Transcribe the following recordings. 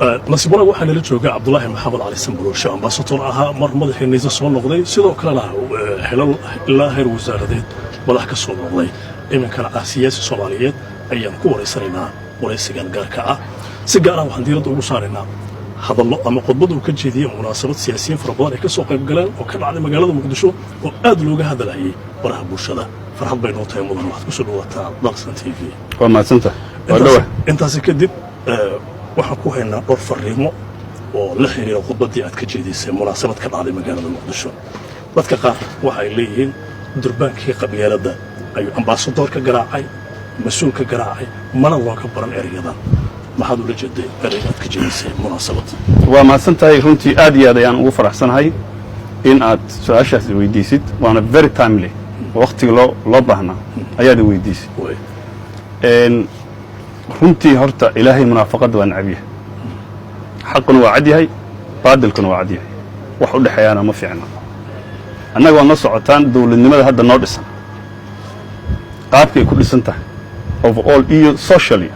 nasiibana waxaa nala jooga Cabdullaahi Maxamed Cali Sanburuusho ambassador ahaa mar madaxweyneysa soo noqday sidoo kalena helal ilaa heer wasaaradeed madax ka soo noqday iminkana siyaasi Soomaaliyeed ayaan ku wareysanaynaa wareysigan gaarka ah si gaar ah waxaan diiradda ugu saaraynaa hadallo ama khudbad uu ka jeediyay munaasabad siyaasiyiin fara badan ay ka soo qayb galeen oo ka dhacday magaalada Muqdisho oo aad looga hadlayay baraha bulshada farxad bay noo tahay mudan waxaad ku soo dhawaataa Dalsan TV waa maadsanta intaas kadib waxaan ku haynaa dhowr fariimo oo la xiriira khudbadii aad ka jeedisay munaasabad ka dhacday magaalada Muqdisho dadka qaar waxa ay leeyihiin durbaankii qabyaalada ayuu ambassadorka garaacay mas'uulka garaacay mana loo ka baran erayadan maxaad ula jeeday erayaad ka jeedisay munaasabad waa maadsantahay runtii aad iyo aad ayaan ugu faraxsanahay in aad su'aashaas weydiisid waana very timely waqtiga loo baahnaa ayaad weydiisay runtii horta ilaahay munaafaqada waa nacabiya xaquna waa cad yahay baadilkuna waa cad yahay wax u dhaxeeyana ma fiicna annaga waa noo socotaan dawladnimada hadda noo dhisan qaabkay ku dhisan tahay overall iyo socially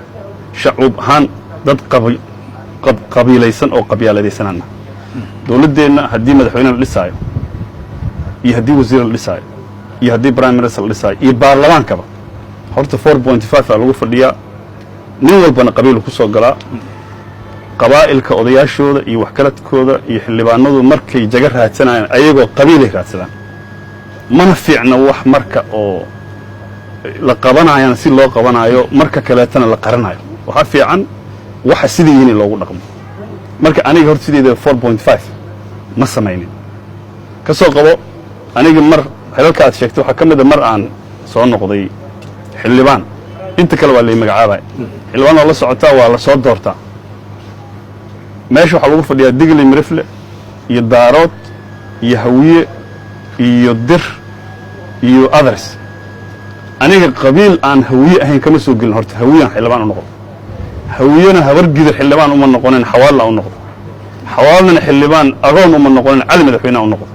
shacuub ahaan dad qabiilaysan oo qabyaaladaysanana dawladdeenna haddii madaxweyne la dhisaayo iyo haddii wasiir la dhisaayo iyo haddii prime minister la dhisaayo iyo baarlamaankaba horta 4.5 aa lagu fadhiyaa nin walbana qabiil ku soo galaa qabaa'ilka odayaashooda iyo waxkaladkooda iyo xildhibaanadu markay jaga raadsanayaan ayagoo qabiilay raadsadaan mana fiicna wax marka oo la qabanayaan si loo qabanayo marka kaleetana la qaranayo waxa fiican waxa sidii yini loogu dhaqmo marka aniga horta sideeda 4.5 ma samaynin ka soo qabo aniga mar helalka aad sheegtay waxa kamid mar aan soo noqday xildhibaan inta kale waa la magacaabay xilwaan la socotaa waa la soo doortaa meesha waxa lagu fadhiyaa Digli Mirifle iyo Daarood iyo Hawiye iyo Dir iyo others aniga qabiil aan Hawiye ahayn kama soo gelin horta Hawiyaan xilwaan u noqdo Hawiyana habar gidar xilwaan uma noqonin xawaal u noqdo xawaalna xilwaan agoon uma noqonin cali madaxweyne u noqdo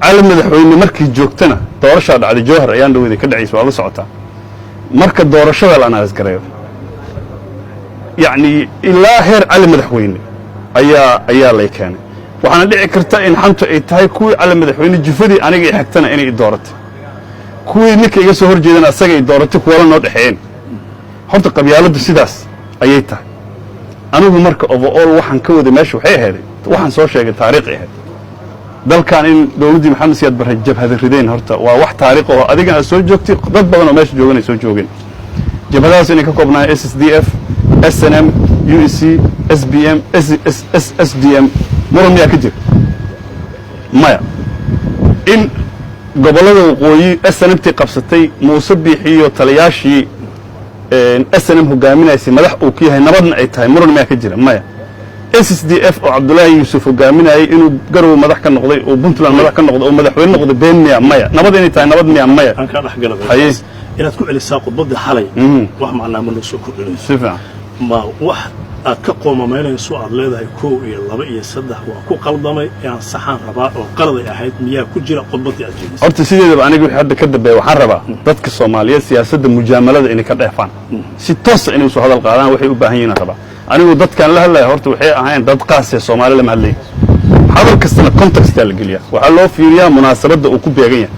cali madaxweyne markii joogtana doorashada dhacday Jowhar ayaan dhaweeyay ka dhaceysay waa la socotaa marka doorashada la anaas gareeyo yani ilaa heer cali madaxweyne ayaa lay keenay waxaana dhici karta in xantu ay tahay kuwii cali madaxweyne jufadii aniga ay xigtana inay dooratay kuwii ninka iga soo horjeedana asaga ay dooratay kuwa la noo dhaxeeyeen horta qabyaaladu sidaas ayay tahay anigu marka overall waxaan ka wada meesha waxay ahayd waxaan soo sheegay taariikh ahayd dalkan in dawladii maxamed siyaad barre jabhada rideen horta waa wax taariikh oo adiga soo joogtay dad badan oo meesha joogan ay soo joogeen jabhadaas inay ka koobnaa SSDF SNM UEC SBM SDM muran ka jir maya in gobolada waqooyi SNMT qabsatay Muuse Biixiyo taliyaashii SNM hogaaminaysay madax uu ka yahay nabadna ay tahay muran ka jira maya SSDF oo Cabdullaahi Yuusuf hogaaminayay inuu garow madax ka noqday oo Puntland madax ka noqday oo madaxweyne noqday been maya nabad inay tahay nabad maya aan ka dhaxgalay inaad ku celisaa khudbada xalay wax macna ma soo kordhinayso sifa ma wax aad ka qoomameynayso aad leedahay 1 iyo 2 iyo 3 waa ku qaldamay aan saxan rabaa oo qalad ay ahayd miyaa ku jira khudbadii aad jeedisay horta sideedaba aniga wixii hadda ka dambeeyay waxaan rabaa dadka Soomaaliyeed siyaasadda mujaamalada inay ka dheefaan si toos ah inay soo hadal qaadaan waxay u baahan yihiin rabaa anigu dadkan la hadlay horta waxay ahayn dad qaas ah Soomaaliyeed ma hadlay hadal kastana context la geliya waxa loo fiiriyaa munaasabada uu ku beegan yahay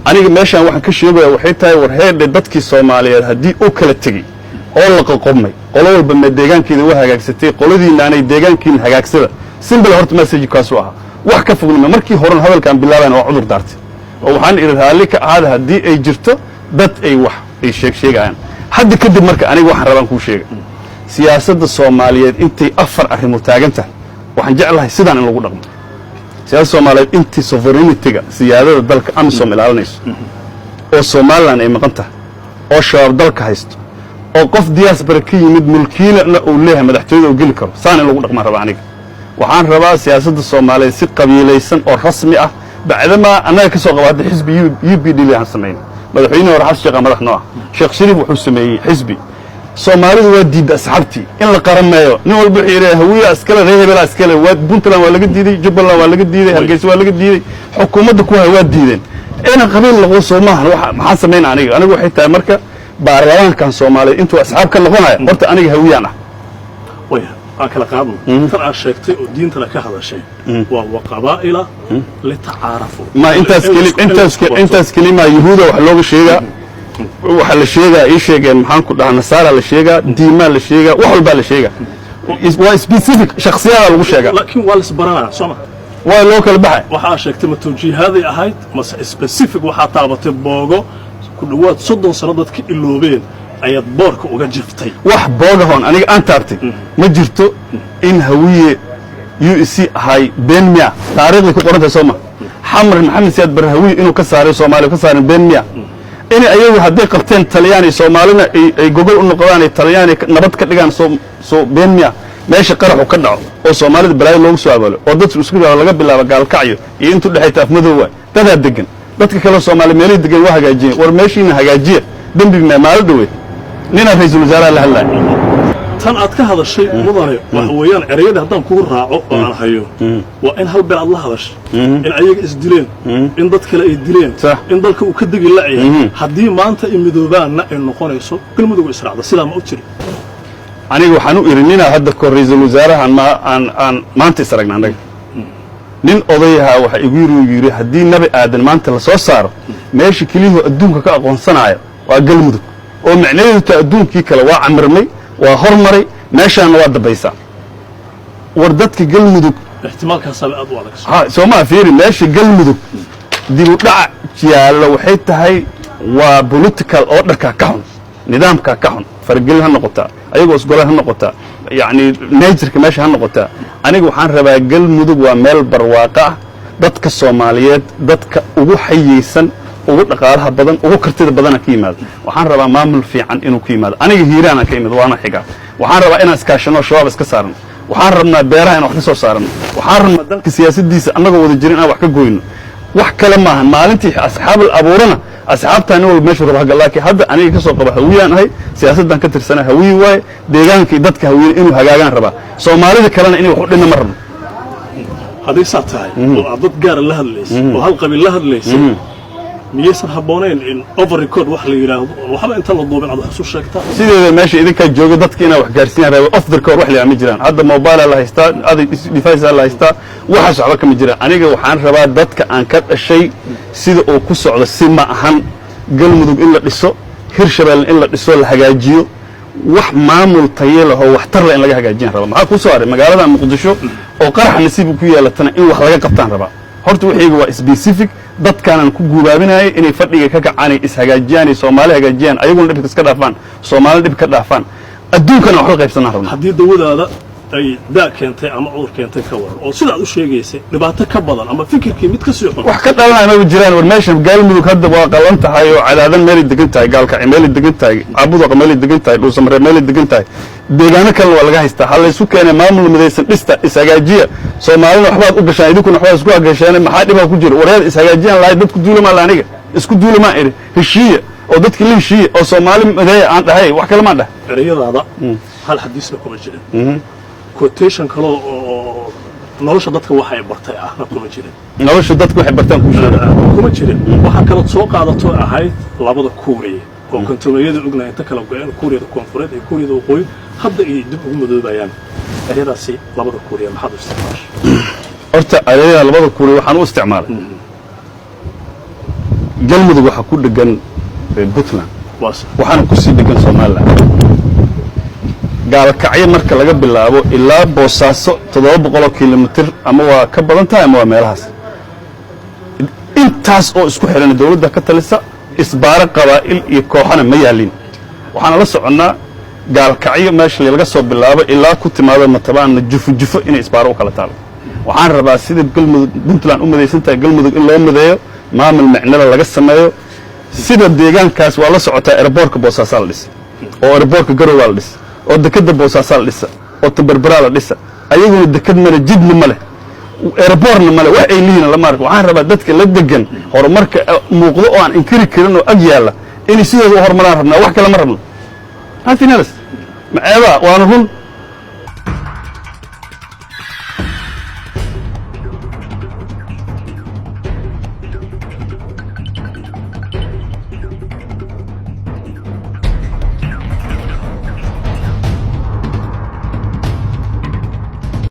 aniga meeshan waxaan ka sheegayaa waxay tahay war heedhe dadkii Soomaaliyeed hadii uu kala tagay oo la qoqobmay qolo walba ma deegaankeeda waa hagaagsatay qoladiina aanay deegaankiin hagaagsada simple horta message kaas oo ah wax ka fogna markii hore hadalkan bilaabayna waa cudur daartay oo waxaan iraaday ka ahaada hadii ay jirto dad ay wax ay sheegayaan hadda kadib marka aniga waxaan rabaan ku sheegay siyaasadda Soomaaliyeed intay afar arrimo taagantahay waxaan jeclahay sidaan in lagu dhaqmo siyaasadda Soomaaliyeed intii sovereignty-ga siyaadada dalka AMISOM ilaalinayso oo Soomaaliland ay maqan tahay oo shabaab dalka haysto oo qof diaspora ka yimid mulkiilana uu leeyahay madaxtooyada uu geli karo saan in lagu dhaqmo rabaa aniga waxaan rabaa siyaasadda Soomaaliyeed si qabiilaysan oo rasmi ah bacdama anaga ka soo qabaad xisbi UPD aan sameeyay madaxweyne hore xasan sheekh madax noo ah Sheekh Shariif wuxuu sameeyay xisbi Soomaalidu waa diiday asxaabtii in la qarameeyo nin walba xiray Hawiye askale reebel askale waa Puntland waa laga diiday Jubbaland waa laga diiday Hargeysa waa laga diiday xukuumadda ku waa diideen in qabiil lagu Soomaaliya maxaan sameeyay aniga waxay tahay marka baarlamaankan Soomaaliya intuu asxaab ka noqonaya horta aniga Hawiyaan ah aan kala qaadno tan aad sheegtay oo diintana ka hadashay waa waqabaa'ila litacaarafu ma intaas kelima yuhuuda wax looga sheegaa waxa la sheegaa ii sheegeen maxaan ku dhahaa nasaara la sheegaa diimaa la sheegaa wax walbaa la sheegaa waa specific shakhsiyadaa lagu sheegaa laakiin waa lisbaranaa sooma waa loo kala baxay waxaa sheegtay ma tawjiihaaday ahayd mase specific waxaa taabatay boogo ku dhowaad 30 sano dadka iloobeen ayaad boorka uga jiftay wax boogahoon aniga aan taabtay ma jirto in hawiye UEC ahay been miya taariikhda ku qorantay sooma xamar maxamed siyaad bar hawiye inuu ka saaray Soomaaliya ka saaray been miya in ayagu hadday qabteen Talyaani Soomaalina ay gogol u noqdaan ay Talyaani nabad ka dhigaan soo been miya meesha qaraxu ka dhaco oo Soomaalida balaayo loogu soo abaalo oo dadku isku laga bilaabo gaalkacyo iyo intu dhaxayta afmadow dad degan dadka kale Soomaali meelay degan waa hagaajiyeen war meeshiina hagaajiye dambi ma maal dhaweey nina ra'iisul wasaaraha la hadlay tan aad ka hadashay mudane wax weeyaan erayada haddaan kugu raaco oo aan hayo waa in hal beel aad la hadashay in ayaga isdileen in dad kale ay dileen in dalka uu ka degi la'yahay haddii maanta ay midoobaanna ay noqonayso galmudug israacda sidaa ma u jiri aniga waxaan u irinina hadda ka ra'iisul wasaaraha aan maanta israagna anaga nin odayaha waxa igu yiri haddii nabi aadan maanta la soo saaro meesha kaliya adduunka ka aqoonsanayo waa galmudug oo macnaheedu ta adduunkii kale waa camirmay waa hormaray meeshaana waa dabaysaa war dadka galmudug ihtimaalkaas aad u adag soo ma fiiri meesha galmudug dib u dhac yaalo waxay tahay waa political order-ka ka xun nidaamka ka xun fargelin ha noqotaa ayagoo isgolaha ha noqotaa yani nature-ka meesha ha noqotaa aniga waxaan rabaa galmudug waa meel barwaaqo ah dadka Soomaaliyeed dadka ugu xayeysan ugu dhaqaalaha badan ugu kartida badan ka yimaado waxaan rabaa maamul fiican inuu ka yimaado aniga hiiraan ka yimid waana xiga waxaan rabaa inaan iskaashano shabaab iska saarno waxaan rabnaa beeraha inaan wax ka soo saarno waxaan rabnaa dalka siyaasadiisa annaga wada jirin aan wax ka gooyno wax kale ma ahan maalintii asxaabul abuurana asxaabtaani wal meesha raba laakiin hadda aniga ka soo qaba hawiyaan ahay siyaasadan ka tirsana hawiyi way deegaanka dadka hawiyi inuu hagaagaan raba Soomaalida kalena inay wax u dhinna marno hadii saatahay oo dad gaar la hadlayso oo hal qabiil la hadlayso miyaysan habboonayn in over record wax la yiraahdo waxba inta la duubin aad wax soo sheegtaa sideeda meesha idinka jooga dadka inay wax gaarsiin rabay off the record wax la ma jiraan hadda mobile la haystaa device la haystaa waxa waxba kama jiraan aniga waxaan rabaa dadka aan ka dhashay sida uu ku socdo si ma ahan galmudug in la dhiso hirshabelle in la dhiso la hagaajiyo wax maamul tayo leh oo waxtar leh in laga hagaajin rabo maxaa ku soo aray magaalada Muqdisho oo qarax nasiib ku yeelatana in wax laga qabtaan raba horta waxiga waa specific dadkaan ku guubaabinay inay fadhiga ka kacanay is hagaajiyaan Soomaali hagaajiyaan ayaguna dhibka iska dhaafaan Soomaali dhib ka dhaafaan adduunkana wax qaybsanaa rabnaa haddii dawladda ay daa keentay ama cudur keentay ka waran oo sidaad u sheegaysay dhibaato ka badan ama fikirkii mid ka sii xun wax ka dhalanaya ma jiraan war meesha galmudug hadda waa qalan tahay oo cadaadan meel degan tahay gaalka meel degan tahay abudu meel degan tahay dhuusamre meel degan tahay deegaano kale waa laga haystaa hal isku keenay maamul midaysan dhista ishagaajiya Soomaalina waxbaad u gashaan idinkuna waxbaad isku hagaasheen maxaa dhib ku jira wareer ishagaajiyaan lahayd dadku duulama la aniga isku duulama iri heshiiye oo dadka la heshiiye oo Soomaali miday aan dhahay wax kale ma dhahay erayadaada hal xadiisna kuma jirin quotation kale oo nolosha dadka waxay bartay ahna kuma jirin nolosha dadku waxay bartaan ku sheegay kuma jirin waxa kala soo qaadato ahayd labada Kuuriya oo kontumeeyada ognaay inta kala go'an Kuuriyada Koonfureed iyo Kuuriyada Waqooyi hadda ay dib ugu madoobayaan erayadaasi labada Kuuriya maxaad u isticmaashay horta erayada labada Kuuriya waxaan u isticmaalay galmudug waxa ku dhagan Puntland waxaan ku sii dhagan Soomaaliland gaalkacyo marka laga bilaabo ilaa Boosaaso 700 kilomitir ama waa ka badan tahay ama waa meelahaas intaas oo isku xiran dawladda ka talisa isbaara qabaa'il iyo kooxana ma yaalin waxaan la soconaa gaalkacyo meesha laga soo bilaabo ilaa ku timaado matabaan jufo inay isbaaro u kala taalo waxaan rabaa sida galmudug Puntland u midaysan tahay galmudug in loo mideeyo maamul macnada laga sameeyo sida deegaankaas waa la socotaa airportka Boosaaso la dhis oo airportka Garowe la dhis oo dekada Boosaaso la dhis oo Tabarbaraa la dhis ayaguna dekad male jidna male airportna male wax ay liina la marka waxaan rabaa dadka la degan horumarka muuqdo oo aan inkiri karin oo ag yaala in sidoo hormaraan rabnaa wax kale ma rabno haddii nalas ma eeba waan run